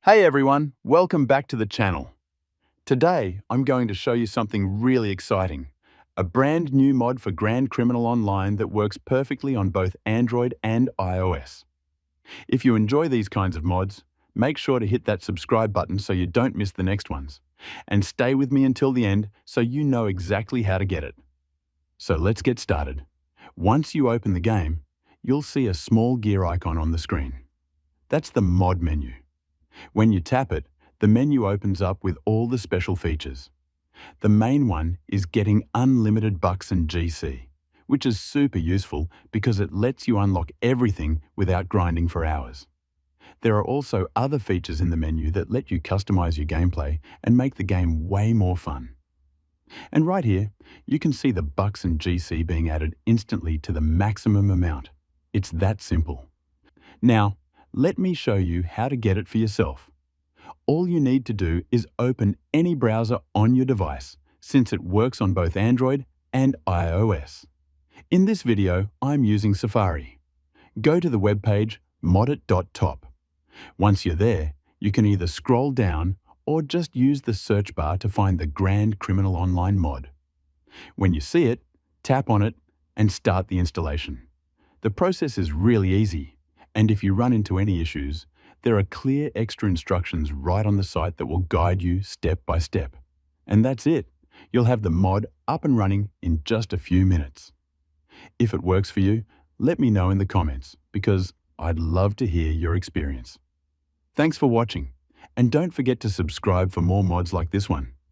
Hey everyone, welcome back to the channel. Today, I'm going to show you something really exciting. A brand new mod for Grand Criminal Online that works perfectly on both Android and iOS. If you enjoy these kinds of mods, make sure to hit that subscribe button so you don't miss the next ones. And stay with me until the end so you know exactly how to get it. So let's get started. Once you open the game, you'll see a small gear icon on the screen. That's the mod menu. When you tap it, the menu opens up with all the special features. The main one is getting unlimited bucks and GC, which is super useful because it lets you unlock everything without grinding for hours. There are also other features in the menu that let you customize your gameplay and make the game way more fun. And right here, you can see the bucks and GC being added instantly to the maximum amount. It's that simple. Now, let me show you how to get it for yourself. All you need to do is open any browser on your device, since it works on both Android and iOS. In this video, I'm using Safari. Go to the webpage moddit.top. Once you're there, you can either scroll down or just use the search bar to find the Grand Criminal Online mod. When you see it, tap on it and start the installation. The process is really easy, and if you run into any issues, there are clear extra instructions right on the site that will guide you step by step. And that's it. You'll have the mod up and running in just a few minutes. If it works for you, let me know in the comments because I'd love to hear your experience. Thanks for watching, and don't forget to subscribe for more mods like this one.